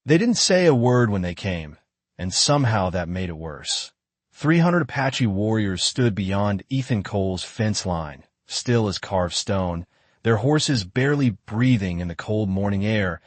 They didn't say a word when they came, and somehow that made it worse. 300 Apache warriors stood beyond Ethan Cole's fence line, still as carved stone, their horses barely breathing in the cold morning air,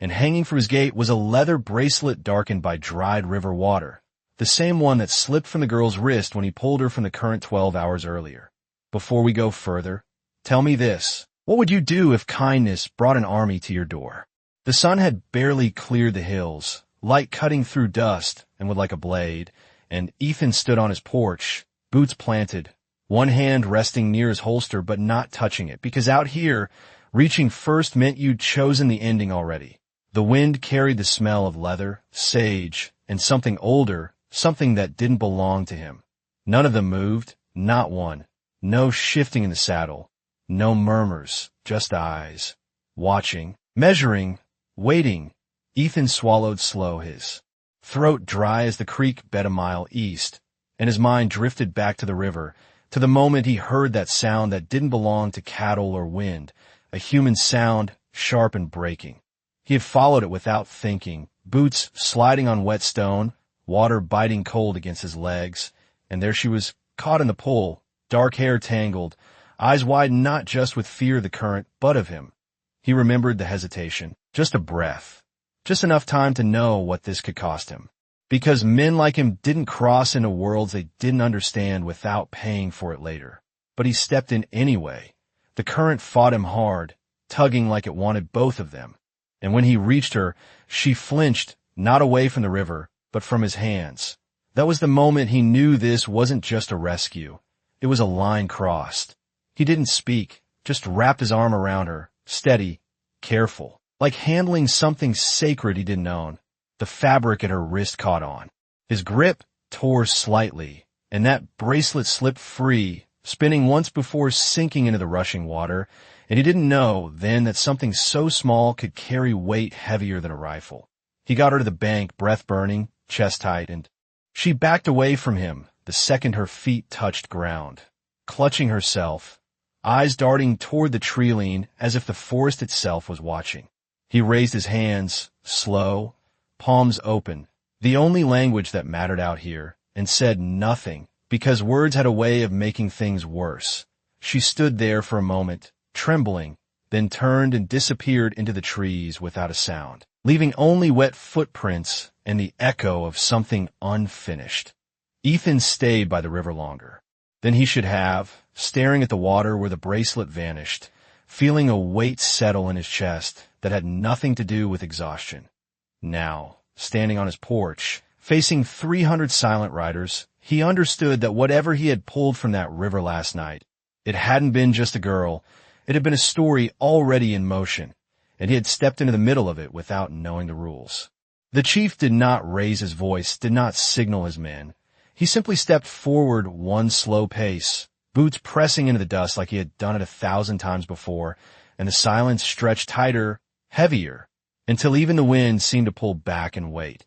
and hanging from his gate was a leather bracelet darkened by dried river water, the same one that slipped from the girl's wrist when he pulled her from the current 12 hours earlier. Before we go further, tell me this. What would you do if kindness brought an army to your door? The sun had barely cleared the hills, light cutting through dust and would like a blade, and Ethan stood on his porch, boots planted, one hand resting near his holster but not touching it, because out here, reaching first meant you'd chosen the ending already. The wind carried the smell of leather, sage, and something older, something that didn't belong to him. None of them moved, not one. No shifting in the saddle, no murmurs, just eyes, watching, measuring, waiting. Ethan swallowed slow, his throat dry as the creek bed a mile east, and his mind drifted back to the river, to the moment he heard that sound that didn't belong to cattle or wind, a human sound, sharp and breaking. He had followed it without thinking, boots sliding on wet stone, water biting cold against his legs, and there she was, caught in the pull, dark hair tangled, eyes wide not just with fear of the current, but of him. He remembered the hesitation, just a breath, just enough time to know what this could cost him. Because men like him didn't cross into worlds they didn't understand without paying for it later. But he stepped in anyway. The current fought him hard, tugging like it wanted both of them. And when he reached her, she flinched, not away from the river, but from his hands. That was the moment he knew this wasn't just a rescue. It was a line crossed. He didn't speak, just wrapped his arm around her, steady, careful, like handling something sacred he didn't own. The fabric at her wrist caught on. His grip tore slightly, and that bracelet slipped free, spinning once before sinking into the rushing water, and he didn't know then that something so small could carry weight heavier than a rifle. He got her to the bank, breath burning, chest tight, and she backed away from him the second her feet touched ground, clutching herself, eyes darting toward the tree line as if the forest itself was watching. He raised his hands, slow, palms open, the only language that mattered out here, and said nothing, because words had a way of making things worse. She stood there for a moment, trembling, then turned and disappeared into the trees without a sound, leaving only wet footprints and the echo of something unfinished. Ethan stayed by the river longer than he should have, staring at the water where the bracelet vanished, feeling a weight settle in his chest that had nothing to do with exhaustion. Now, standing on his porch, facing 300 silent riders, he understood that whatever he had pulled from that river last night, it hadn't been just a girl, it had been a story already in motion, and he had stepped into the middle of it without knowing the rules. The chief did not raise his voice, did not signal his men. He simply stepped forward one slow pace, boots pressing into the dust like he had done it 1,000 times before, and the silence stretched tighter, heavier, until even the wind seemed to pull back and wait.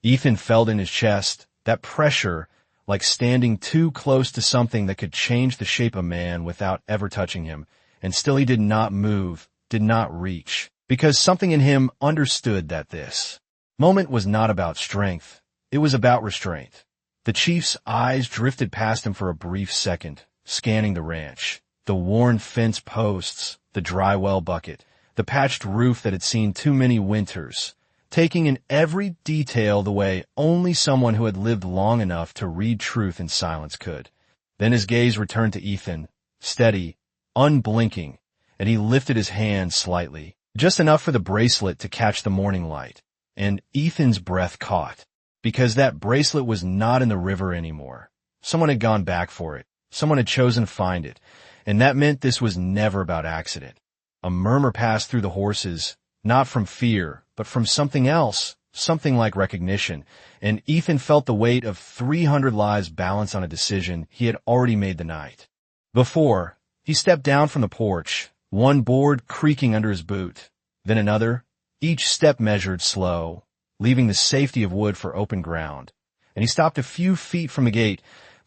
Ethan felt in his chest, that pressure, like standing too close to something that could change the shape of man without ever touching him, and still he did not move, did not reach, because something in him understood that this moment was not about strength, it was about restraint. The chief's eyes drifted past him for a brief second, scanning the ranch, the worn fence posts, the dry well bucket, the patched roof that had seen too many winters, taking in every detail the way only someone who had lived long enough to read truth in silence could. Then his gaze returned to Ethan, steady, unblinking, and he lifted his hand slightly, just enough for the bracelet to catch the morning light, and Ethan's breath caught, because that bracelet was not in the river anymore. Someone had gone back for it. Someone had chosen to find it, and that meant this was never about accident. A murmur passed through the horses, not from fear, but from something else, something like recognition, and Ethan felt the weight of 300 lives balance on a decision he had already made the night before. He stepped down from the porch, one board creaking under his boot, then another, each step measured slow, leaving the safety of wood for open ground, and he stopped a few feet from the gate,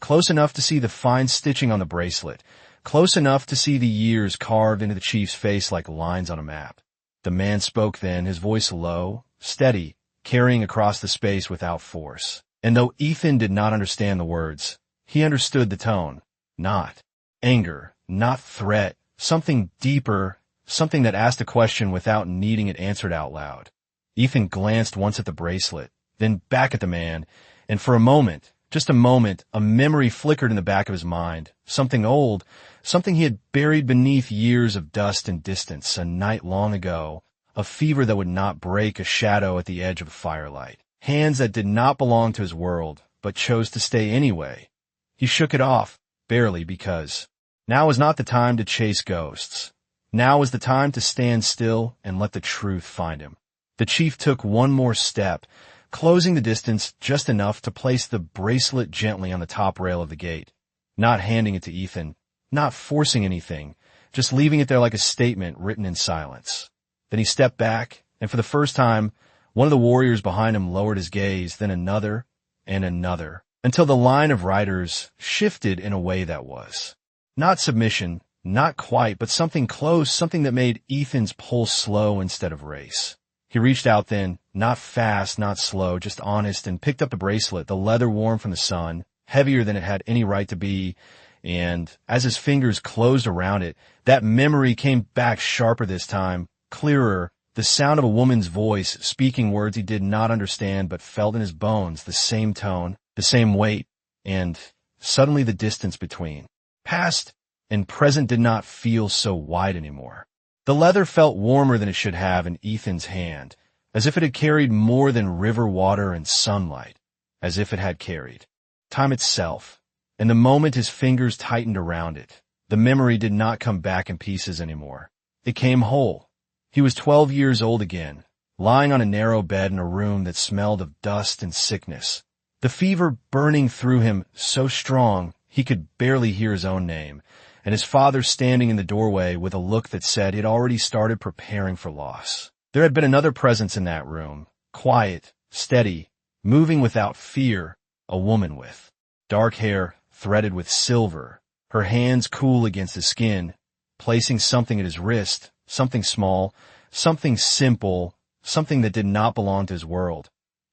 close enough to see the fine stitching on the bracelet, close enough to see the years carved into the chief's face like lines on a map. The man spoke then, his voice low, steady, carrying across the space without force. And though Ethan did not understand the words, he understood the tone. Not anger, not threat, something deeper, something that asked a question without needing it answered out loud. Ethan glanced once at the bracelet, then back at the man, and for a moment, just a moment, a memory flickered in the back of his mind. Something old, something he had buried beneath years of dust and distance, a night long ago, a fever that would not break, a shadow at the edge of firelight. Hands that did not belong to his world, but chose to stay anyway. He shook it off, barely, because now was not the time to chase ghosts. Now was the time to stand still and let the truth find him. The chief took one more step, closing the distance just enough to place the bracelet gently on the top rail of the gate, not handing it to Ethan, not forcing anything, just leaving it there like a statement written in silence. Then he stepped back, and for the first time, one of the warriors behind him lowered his gaze, then another and another, until the line of riders shifted in a way that was not submission, not quite, but something close, something that made Ethan's pulse slow instead of race. He reached out then, not fast, not slow, just honest, and picked up the bracelet, the leather warm from the sun, heavier than it had any right to be, and as his fingers closed around it, that memory came back sharper this time, clearer, the sound of a woman's voice speaking words he did not understand but felt in his bones, the same tone, the same weight, and suddenly the distance between past and present did not feel so wide anymore. The leather felt warmer than it should have in Ethan's hand, as if it had carried more than river water and sunlight, as if it had carried time itself. And the moment his fingers tightened around it, the memory did not come back in pieces anymore. It came whole. He was 12 years old again, lying on a narrow bed in a room that smelled of dust and sickness. The fever burning through him so strong he could barely hear his own name, and his father standing in the doorway with a look that said he'd already started preparing for loss. There had been another presence in that room, quiet, steady, moving without fear, a woman with dark hair threaded with silver, her hands cool against his skin, placing something at his wrist, something small, something simple, something that did not belong to his world.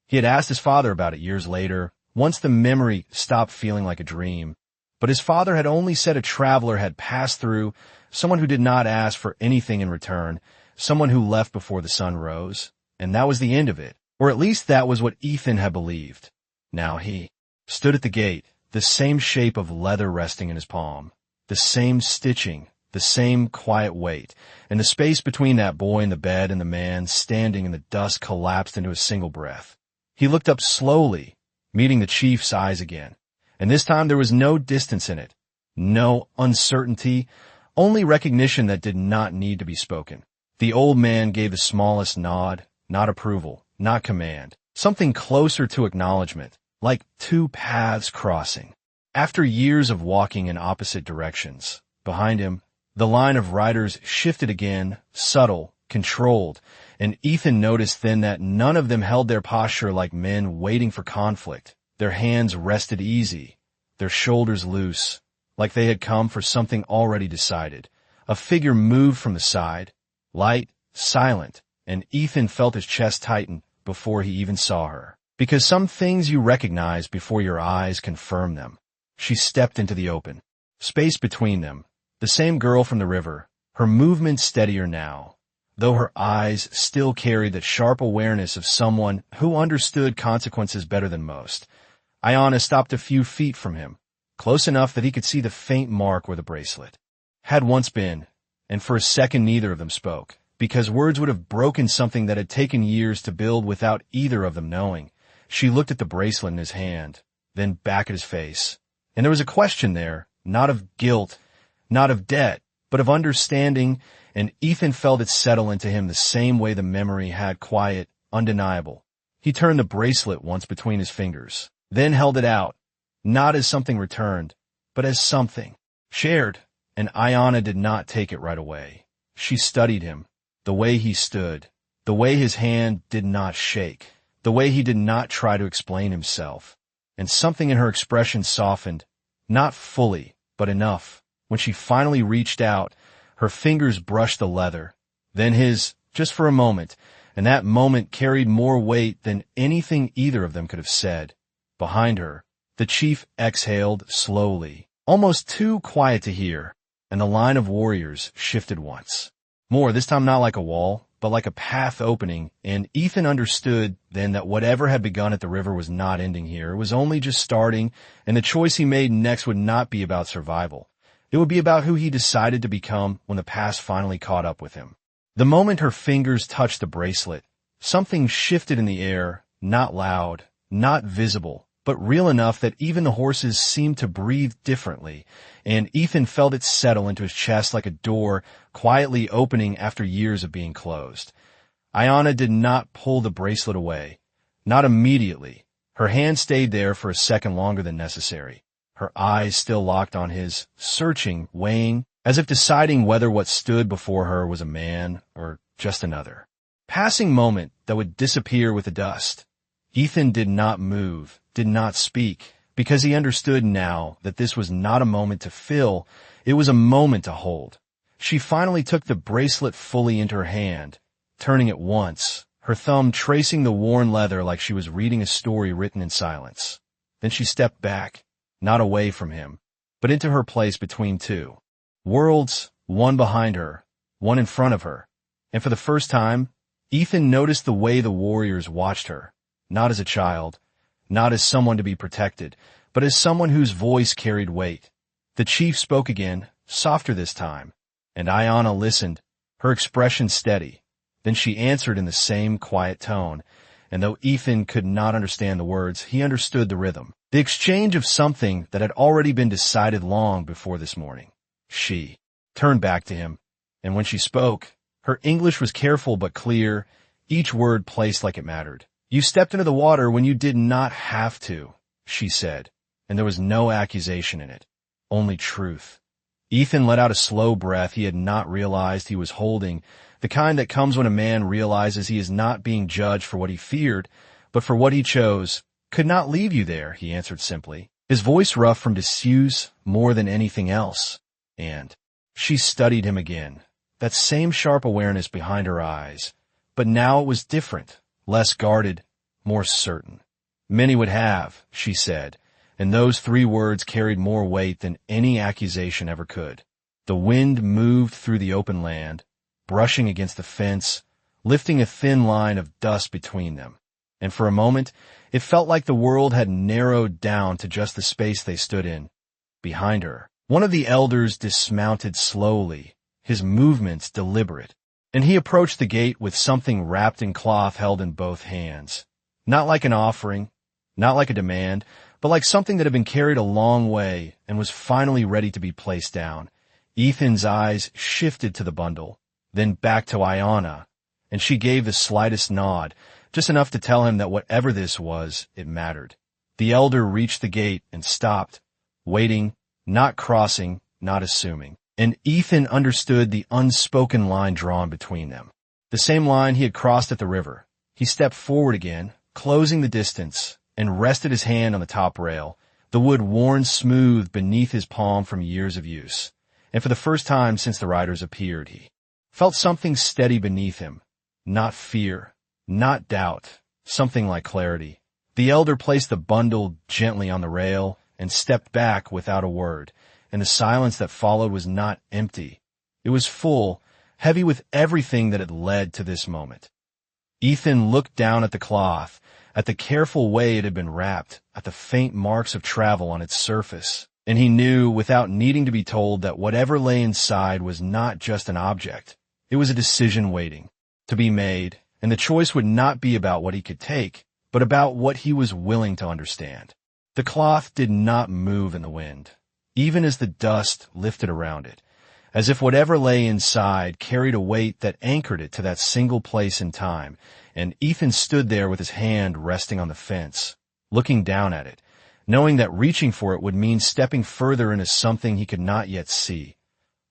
He had asked his father about it years later, once the memory stopped feeling like a dream. But his father had only said a traveler had passed through, someone who did not ask for anything in return, someone who left before the sun rose. And that was the end of it. Or at least that was what Ethan had believed. Now he stood at the gate, the same shape of leather resting in his palm, the same stitching, the same quiet weight, and the space between that boy in the bed and the man standing in the dust collapsed into a single breath. He looked up slowly, meeting the chief's eyes again. And this time there was no distance in it, no uncertainty, only recognition that did not need to be spoken. The old man gave the smallest nod, not approval, not command, something closer to acknowledgement, like two paths crossing. After years of walking in opposite directions, behind him, the line of riders shifted again, subtle, controlled, and Ethan noticed then that none of them held their posture like men waiting for conflict. Their hands rested easy, their shoulders loose, like they had come for something already decided. A figure moved from the side, light, silent, and Ethan felt his chest tighten before he even saw her. Because some things you recognize before your eyes confirm them. She stepped into the open. Space between them. The same girl from the river, her movement steadier now, though her eyes still carried that sharp awareness of someone who understood consequences better than most. Aiyana stopped a few feet from him, close enough that he could see the faint mark where the bracelet had once been, and for a second neither of them spoke, because words would have broken something that had taken years to build without either of them knowing. She looked at the bracelet in his hand, then back at his face, and there was a question there, not of guilt, not of debt, but of understanding, and Ethan felt it settle into him the same way the memory had, quiet, undeniable. He turned the bracelet once between his fingers, then held it out, not as something returned, but as something shared, and Aiyana did not take it right away. She studied him, the way he stood, the way his hand did not shake, the way he did not try to explain himself, and something in her expression softened, not fully, but enough. When she finally reached out, her fingers brushed the leather, then his, just for a moment, and that moment carried more weight than anything either of them could have said. Behind her, the chief exhaled slowly, almost too quiet to hear, and the line of warriors shifted once. More, this time not like a wall, but like a path opening, and Ethan understood then that whatever had begun at the river was not ending here. It was only just starting, and the choice he made next would not be about survival. It would be about who he decided to become when the past finally caught up with him. The moment her fingers touched the bracelet, something shifted in the air, not loud, not visible, but real enough that even the horses seemed to breathe differently, and Ethan felt it settle into his chest like a door quietly opening after years of being closed. Aiyana did not pull the bracelet away. Not immediately. Her hand stayed there for a second longer than necessary. Her eyes still locked on his, searching, weighing, as if deciding whether what stood before her was a man or just another. Passing moment that would disappear with the dust. Ethan did not move, did not speak, because he understood now that this was not a moment to fill, it was a moment to hold. She finally took the bracelet fully into her hand, turning it once, her thumb tracing the worn leather like she was reading a story written in silence. Then she stepped back, not away from him, but into her place between two. Worlds, one behind her, one in front of her. And for the first time, Ethan noticed the way the warriors watched her, not as a child, not as someone to be protected, but as someone whose voice carried weight. The chief spoke again, softer this time, and Aiyana listened, her expression steady. Then she answered in the same quiet tone, and though Ethan could not understand the words, he understood the rhythm, the exchange of something that had already been decided long before this morning. She turned back to him, and when she spoke, her English was careful but clear, each word placed like it mattered. "You stepped into the water when you did not have to," she said, and there was no accusation in it, only truth. Ethan let out a slow breath he had not realized he was holding, the kind that comes when a man realizes he is not being judged for what he feared, but for what he chose. "Could not leave you there," he answered simply, his voice rough from disuse more than anything else. And she studied him again, that same sharp awareness behind her eyes, but now it was different. Less guarded, more certain. "Many would have," she said, and those three words carried more weight than any accusation ever could. The wind moved through the open land, brushing against the fence, lifting a thin line of dust between them. And for a moment, it felt like the world had narrowed down to just the space they stood in. Behind her, one of the elders dismounted slowly, his movements deliberate. And he approached the gate with something wrapped in cloth held in both hands. Not like an offering, not like a demand, but like something that had been carried a long way and was finally ready to be placed down. Ethan's eyes shifted to the bundle, then back to Aiyana, and she gave the slightest nod, just enough to tell him that whatever this was, it mattered. The elder reached the gate and stopped, waiting, not crossing, not assuming. And Ethan understood the unspoken line drawn between them. The same line he had crossed at the river. He stepped forward again, closing the distance, and rested his hand on the top rail, the wood worn smooth beneath his palm from years of use. And for the first time since the riders appeared, he felt something steady beneath him. Not fear, not doubt, something like clarity. The elder placed the bundle gently on the rail and stepped back without a word. And the silence that followed was not empty. It was full, heavy with everything that had led to this moment. Ethan looked down at the cloth, at the careful way it had been wrapped, at the faint marks of travel on its surface, and he knew, without needing to be told, that whatever lay inside was not just an object. It was a decision waiting to be made, and the choice would not be about what he could take, but about what he was willing to understand. The cloth did not move in the wind, even as the dust lifted around it, as if whatever lay inside carried a weight that anchored it to that single place in time, and Ethan stood there with his hand resting on the fence, looking down at it, knowing that reaching for it would mean stepping further into something he could not yet see.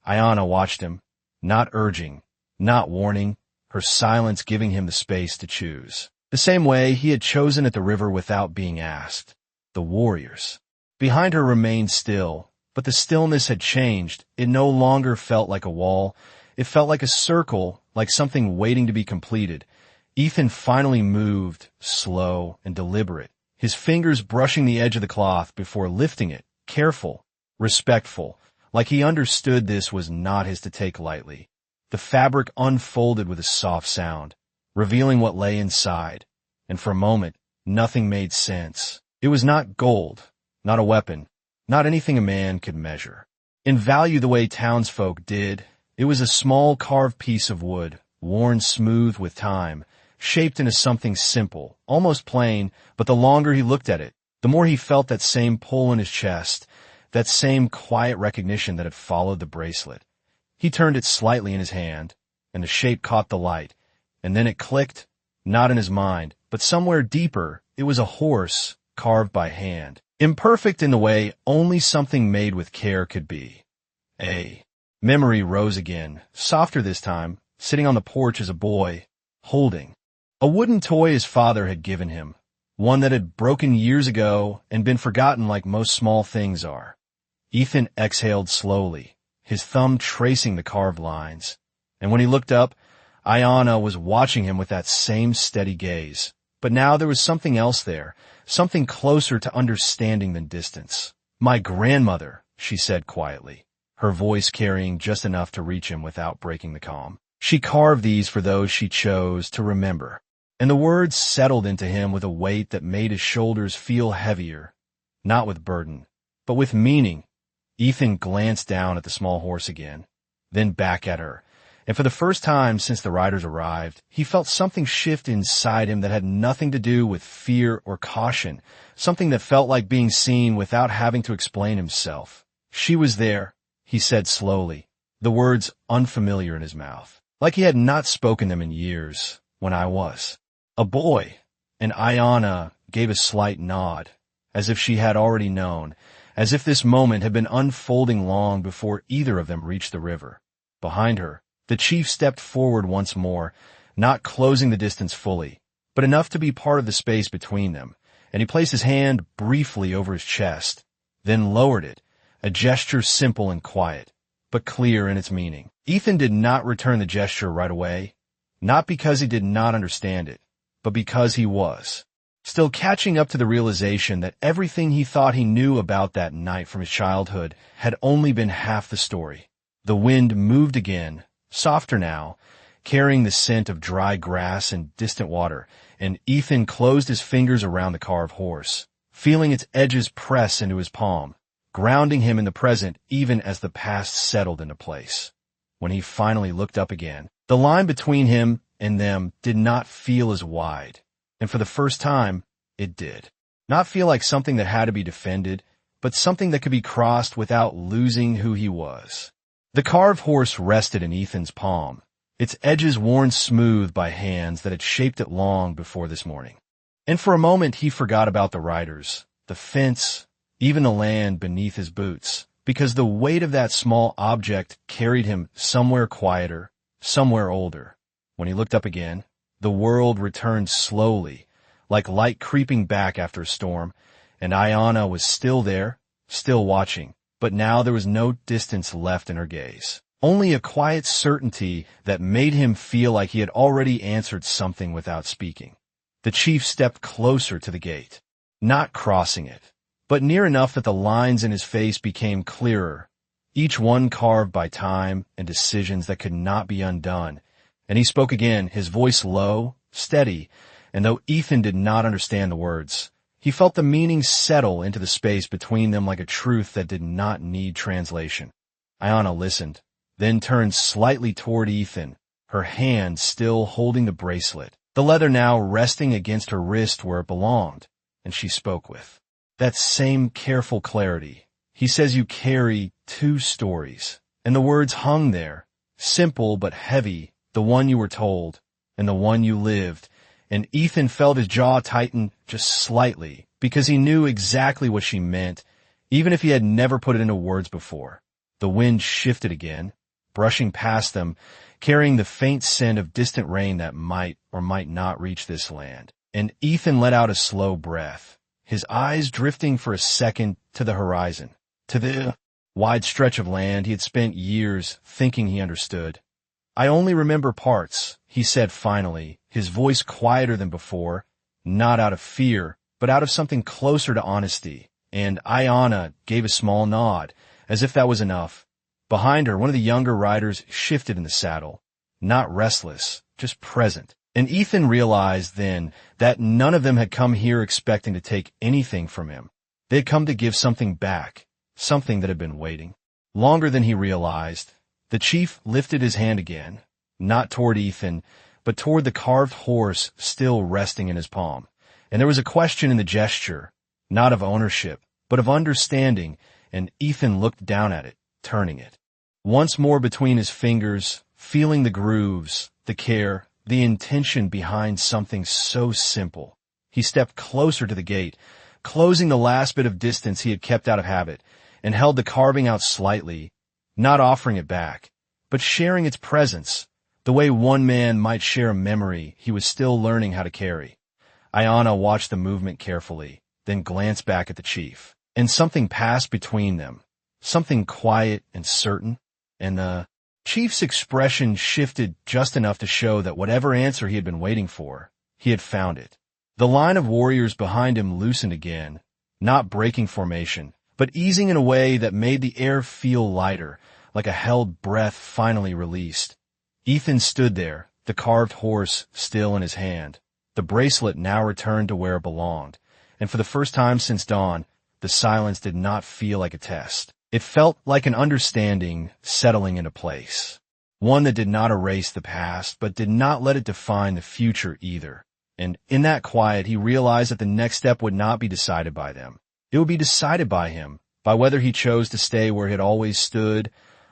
Aiyana watched him, not urging, not warning, her silence giving him the space to choose. The same way he had chosen at the river without being asked. The warriors. Behind her remained still, but the stillness had changed. It no longer felt like a wall. It felt like a circle, like something waiting to be completed. Ethan finally moved, slow and deliberate, his fingers brushing the edge of the cloth before lifting it, careful, respectful, like he understood this was not his to take lightly. The fabric unfolded with a soft sound, revealing what lay inside, and for a moment, nothing made sense. It was not gold, not a weapon, not anything a man could measure. In value the way townsfolk did, it was a small carved piece of wood, worn smooth with time, shaped into something simple, almost plain, but the longer he looked at it, the more he felt that same pull in his chest, that same quiet recognition that had followed the bracelet. He turned it slightly in his hand, and the shape caught the light, and then it clicked, not in his mind, but somewhere deeper. It was a horse, carved by hand, imperfect in the way only something made with care could be. Memory rose again, softer this time, sitting on the porch as a boy, holding a wooden toy his father had given him, one that had broken years ago and been forgotten like most small things are. Ethan exhaled slowly, his thumb tracing the carved lines, and when he looked up, Aiyana was watching him with that same steady gaze. But now there was something else there, something closer to understanding than distance. "My grandmother," she said quietly, her voice carrying just enough to reach him without breaking the calm. "She carved these for those she chose to remember." And the words settled into him with a weight that made his shoulders feel heavier, not with burden, but with meaning. Ethan glanced down at the small horse again, then back at her, and for the first time since the riders arrived, he felt something shift inside him that had nothing to do with fear or caution, something that felt like being seen without having to explain himself. "She was there," he said slowly, the words unfamiliar in his mouth, like he had not spoken them in years, "when I was a boy." And Aiyana gave a slight nod, as if she had already known, as if this moment had been unfolding long before either of them reached the river. Behind her, the chief stepped forward once more, not closing the distance fully, but enough to be part of the space between them, and he placed his hand briefly over his chest, then lowered it, a gesture simple and quiet, but clear in its meaning. Ethan did not return the gesture right away, not because he did not understand it, but because he was still catching up to the realization that everything he thought he knew about that night from his childhood had only been half the story. The wind moved again, softer now, carrying the scent of dry grass and distant water, and Ethan closed his fingers around the carved horse, feeling its edges press into his palm, grounding him in the present even as the past settled into place. When he finally looked up again, the line between him and them did not feel as wide, and for the first time, it did. Not feel like something that had to be defended, but something that could be crossed without losing who he was. The carved horse rested in Ethan's palm, its edges worn smooth by hands that had shaped it long before this morning. And for a moment he forgot about the riders, the fence, even the land beneath his boots, because the weight of that small object carried him somewhere quieter, somewhere older. When he looked up again, the world returned slowly, like light creeping back after a storm, and Aiyana was still there, still watching, but now there was no distance left in her gaze. Only a quiet certainty that made him feel like he had already answered something without speaking. The chief stepped closer to the gate, not crossing it, but near enough that the lines in his face became clearer, each one carved by time and decisions that could not be undone. And he spoke again, his voice low, steady, and though Ethan did not understand the words, he felt the meaning settle into the space between them like a truth that did not need translation. Aiyana listened, then turned slightly toward Ethan, her hand still holding the bracelet, the leather now resting against her wrist where it belonged, and she spoke with that same careful clarity. "He says you carry 2 stories," and the words hung there, simple but heavy, the one you were told, and the one you lived, and Ethan felt his jaw tighten just slightly, because he knew exactly what she meant, even if he had never put it into words before. The wind shifted again, brushing past them, carrying the faint scent of distant rain that might or might not reach this land. And Ethan let out a slow breath, his eyes drifting for a second to the horizon, to the wide stretch of land he had spent years thinking he understood. I only remember parts, he said finally, his voice quieter than before, not out of fear, but out of something closer to honesty. And Aiyana gave a small nod, as if that was enough. Behind her, one of the younger riders shifted in the saddle. Not restless, just present. And Ethan realized then that none of them had come here expecting to take anything from him. They had come to give something back, something that had been waiting. Longer than he realized, the chief lifted his hand again, not toward Ethan, but toward the carved horse still resting in his palm. And there was a question in the gesture, not of ownership, but of understanding, and Ethan looked down at it, turning it. Once more between his fingers, feeling the grooves, the care, the intention behind something so simple. He stepped closer to the gate, closing the last bit of distance he had kept out of habit, and held the carving out slightly, not offering it back, but sharing its presence, the way one man might share a memory he was still learning how to carry. Aiyana watched the movement carefully, then glanced back at the chief, and something passed between them, something quiet and certain, and the chief's expression shifted just enough to show that whatever answer he had been waiting for, he had found it. The line of warriors behind him loosened again, not breaking formation, but easing in a way that made the air feel lighter, like a held breath finally released. Ethan stood there, the carved horse still in his hand. The bracelet now returned to where it belonged, and for the first time since dawn, the silence did not feel like a test. It felt like an understanding settling into place. One that did not erase the past, but did not let it define the future either. And in that quiet, he realized that the next step would not be decided by them. It would be decided by him, by whether he chose to stay where he had always stood,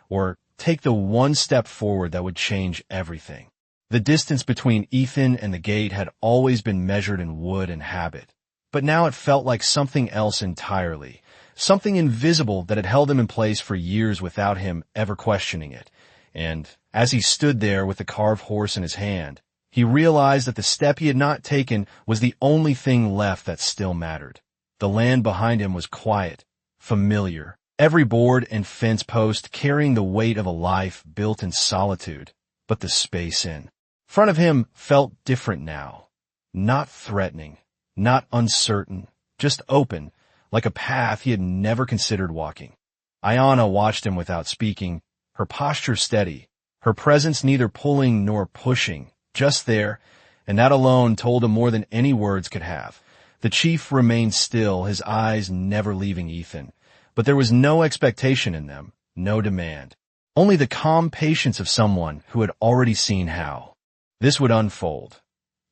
or take the one step forward that would change everything. The distance between Ethan and the gate had always been measured in wood and habit, but now it felt like something else entirely, something invisible that had held him in place for years without him ever questioning it. And as he stood there with the carved horse in his hand, he realized that the step he had not taken was the only thing left that still mattered. The land behind him was quiet, familiar, every board and fence post carrying the weight of a life built in solitude, but the space in front of him felt different now. Not threatening, not uncertain, just open, like a path he had never considered walking. Aiyana watched him without speaking, her posture steady, her presence neither pulling nor pushing, just there, and that alone told him more than any words could have. The chief remained still, his eyes never leaving Ethan, but there was no expectation in them, no demand. Only the calm patience of someone who had already seen how this would unfold.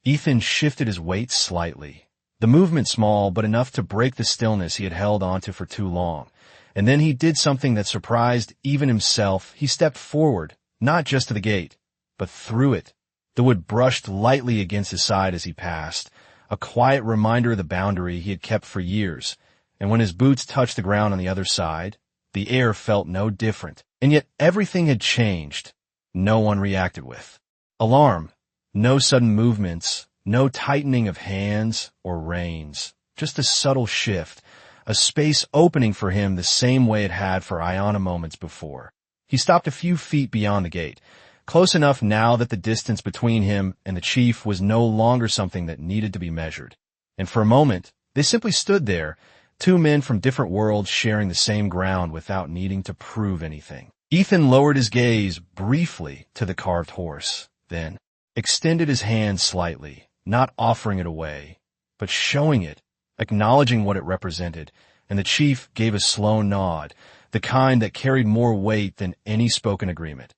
Ethan shifted his weight slightly, the movement small but enough to break the stillness he had held onto for too long. And then he did something that surprised even himself. He stepped forward, not just to the gate, but through it. The wood brushed lightly against his side as he passed, a quiet reminder of the boundary he had kept for years. And when his boots touched the ground on the other side, the air felt no different. And yet everything had changed. No one reacted with alarm, no sudden movements, no tightening of hands or reins, just a subtle shift, a space opening for him the same way it had for Aiyana moments before. He stopped a few feet beyond the gate, close enough now that the distance between him and the chief was no longer something that needed to be measured. And for a moment, they simply stood there, two men from different worlds sharing the same ground without needing to prove anything. Ethan lowered his gaze briefly to the carved horse, then extended his hand slightly, not offering it away, but showing it, acknowledging what it represented, and the chief gave a slow nod, the kind that carried more weight than any spoken agreement.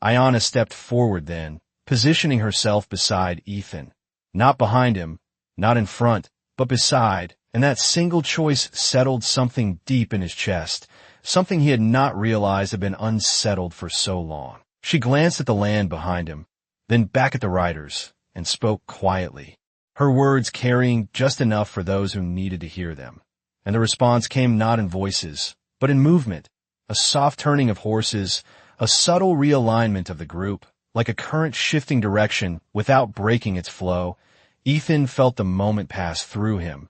Aiyana stepped forward then, positioning herself beside Ethan, not behind him, not in front, but beside, and that single choice settled something deep in his chest, something he had not realized had been unsettled for so long. She glanced at the land behind him, then back at the riders, and spoke quietly, her words carrying just enough for those who needed to hear them. And the response came not in voices, but in movement, a soft turning of horses, a subtle realignment of the group, like a current shifting direction without breaking its flow. Ethan felt the moment pass through him,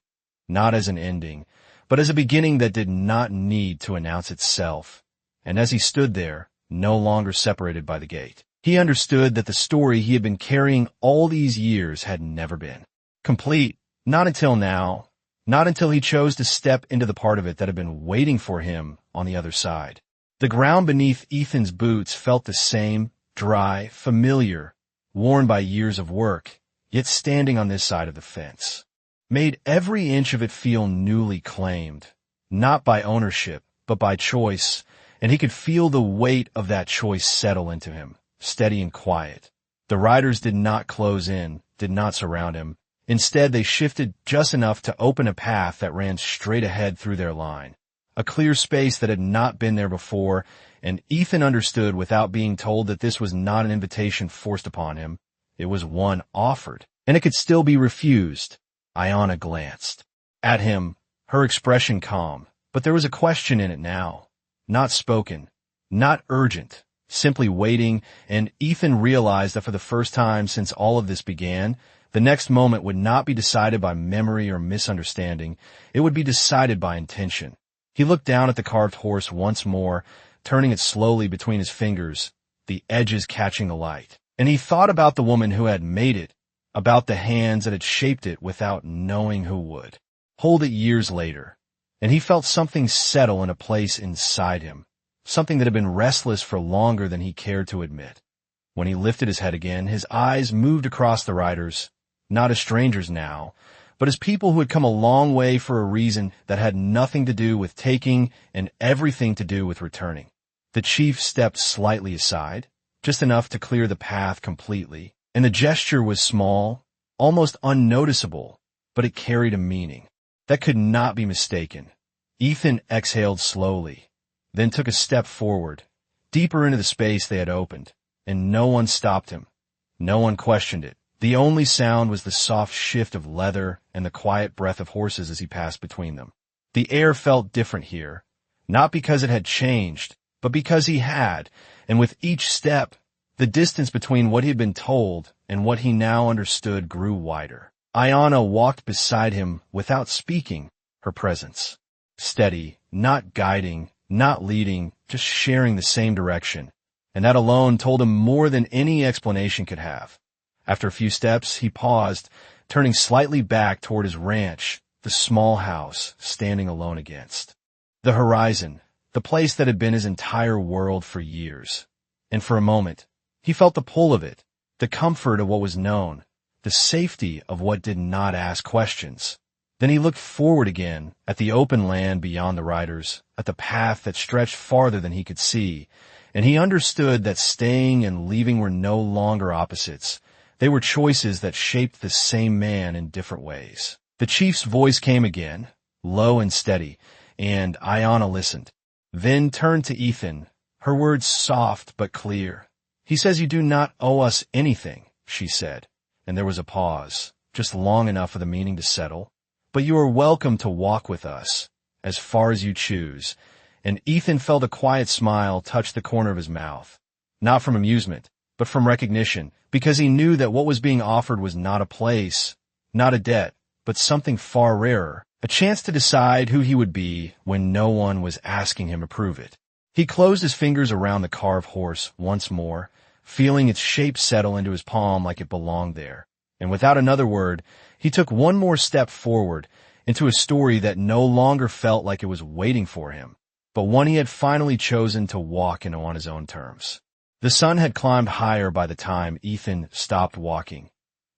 not as an ending, but as a beginning that did not need to announce itself. And as he stood there, no longer separated by the gate, He understood that the story he had been carrying all these years had never been complete. Not until now. Not until he chose to step into the part of it that had been waiting for him on the other side. The ground beneath Ethan's boots felt the same, dry, familiar, worn by years of work, yet standing on this side of the fence made every inch of it feel newly claimed, not by ownership, but by choice, and he could feel the weight of that choice settle into him, steady and quiet. The riders did not close in, did not surround him. Instead, they shifted just enough to open a path that ran straight ahead through their line, a clear space that had not been there before, and Ethan understood without being told that this was not an invitation forced upon him. It was one offered, and it could still be refused. Aiyana glanced at him, her expression calm, but there was a question in it now. Not spoken, not urgent, simply waiting, and Ethan realized that for the first time since all of this began, the next moment would not be decided by memory or misunderstanding. It would be decided by intention. He looked down at the carved horse once more, turning it slowly between his fingers, the edges catching the light. And he thought about the woman who had made it, about the hands that had shaped it without knowing who would hold it years later. And he felt something settle in a place inside him, something that had been restless for longer than he cared to admit. When he lifted his head again, his eyes moved across the riders, not as strangers now, but as people who had come a long way for a reason that had nothing to do with taking and everything to do with returning. The chief stepped slightly aside, just enough to clear the path completely, and the gesture was small, almost unnoticeable, but it carried a meaning that could not be mistaken. Ethan exhaled slowly, then took a step forward, deeper into the space they had opened, and no one stopped him. No one questioned it. The only sound was the soft shift of leather and the quiet breath of horses as he passed between them. The air felt different here, not because it had changed, but because he had, and with each step, the distance between what he had been told and what he now understood grew wider. Aiyana walked beside him without speaking, her presence steady, not guiding, not leading, just sharing the same direction, and that alone told him more than any explanation could have. After a few steps, he paused, turning slightly back toward his ranch, the small house standing alone against the horizon, the place that had been his entire world for years. And for a moment, he felt the pull of it, the comfort of what was known, the safety of what did not ask questions. Then he looked forward again, at the open land beyond the riders, at the path that stretched farther than he could see, and he understood that staying and leaving were no longer opposites. They were choices that shaped the same man in different ways. The chief's voice came again, low and steady, and Aiyana listened, then turned to Ethan, her words soft but clear. "He says you do not owe us anything," she said, and there was a pause, just long enough for the meaning to settle. "But you are welcome to walk with us, as far as you choose," and Ethan felt a quiet smile touch the corner of his mouth, not from amusement, but from recognition, because he knew that what was being offered was not a place, not a debt, but something far rarer, a chance to decide who he would be when no one was asking him to prove it. He closed his fingers around the carved horse once more, feeling its shape settle into his palm like it belonged there, and without another word, he took one more step forward into a story that no longer felt like it was waiting for him, but one he had finally chosen to walk in on his own terms. The sun had climbed higher by the time Ethan stopped walking,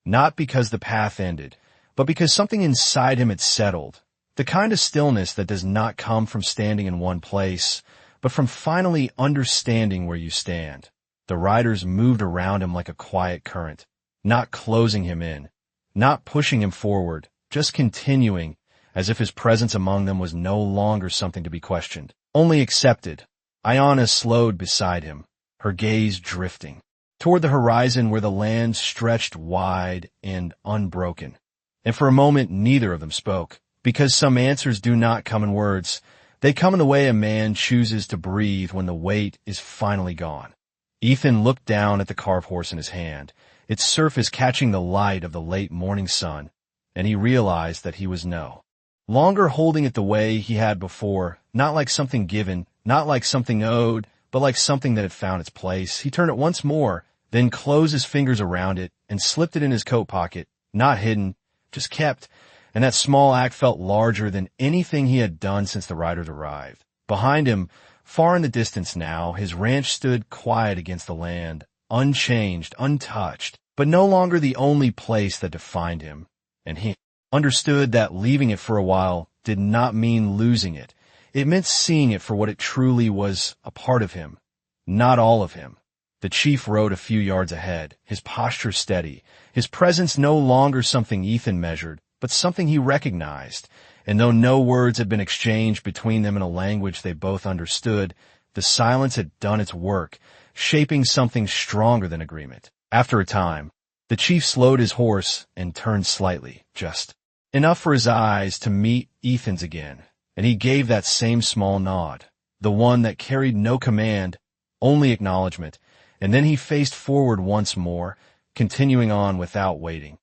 not because the path ended, but because something inside him had settled, the kind of stillness that does not come from standing in one place, but from finally understanding where you stand. The riders moved around him like a quiet current, not closing him in, not pushing him forward, just continuing, as if his presence among them was no longer something to be questioned, only accepted. Aiyana slowed beside him, her gaze drifting toward the horizon where the land stretched wide and unbroken. And for a moment, neither of them spoke, because some answers do not come in words. They come in the way a man chooses to breathe when the weight is finally gone. Ethan looked down at the carved horse in his hand, its surface catching the light of the late morning sun, and he realized that he was no longer holding it the way he had before, not like something given, not like something owed, but like something that had found its place. He turned it once more, then closed his fingers around it and slipped it in his coat pocket, not hidden, just kept, and that small act felt larger than anything he had done since the riders arrived. Behind him, far in the distance now, his ranch stood quiet against the land, unchanged, untouched, but no longer the only place that defined him. And he understood that leaving it for a while did not mean losing it. It meant seeing it for what it truly was, a part of him, not all of him. The chief rode a few yards ahead, his posture steady, his presence no longer something Ethan measured, but something he recognized. And though no words had been exchanged between them in a language they both understood, the silence had done its work, shaping something stronger than agreement. After a time, the chief slowed his horse and turned slightly, just enough for his eyes to meet Ethan's again, and he gave that same small nod, the one that carried no command, only acknowledgement, and then he faced forward once more, continuing on without waiting.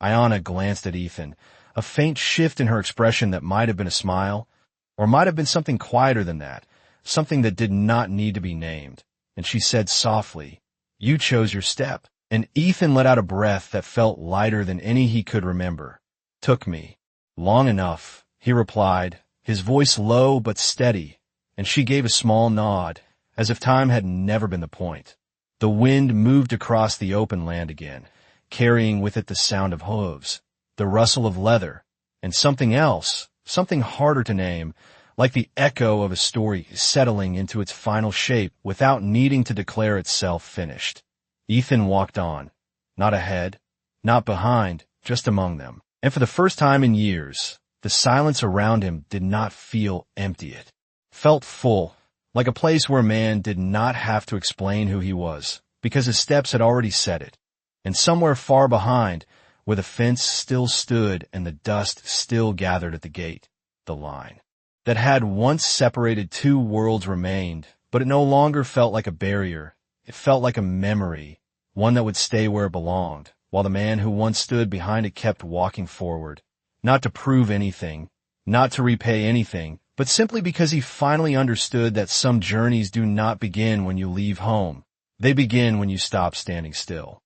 Aiyana glanced at Ethan, a faint shift in her expression that might have been a smile, or might have been something quieter than that, something that did not need to be named, and she said softly, "You chose your step." And Ethan let out a breath that felt lighter than any he could remember. "Took me long enough," he replied, his voice low but steady, and she gave a small nod, as if time had never been the point. The wind moved across the open land again, carrying with it the sound of hooves, the rustle of leather, and something else, something harder to name, like the echo of a story settling into its final shape without needing to declare itself finished. Ethan walked on, not ahead, not behind, just among them. And for the first time in years, the silence around him did not feel empty. It felt full, like a place where a man did not have to explain who he was, because his steps had already said it. And somewhere far behind, where the fence still stood and the dust still gathered at the gate, the line that had once separated two worlds remained, but it no longer felt like a barrier. It felt like a memory, one that would stay where it belonged, while the man who once stood behind it kept walking forward, not to prove anything, not to repay anything, but simply because he finally understood that some journeys do not begin when you leave home. They begin when you stop standing still.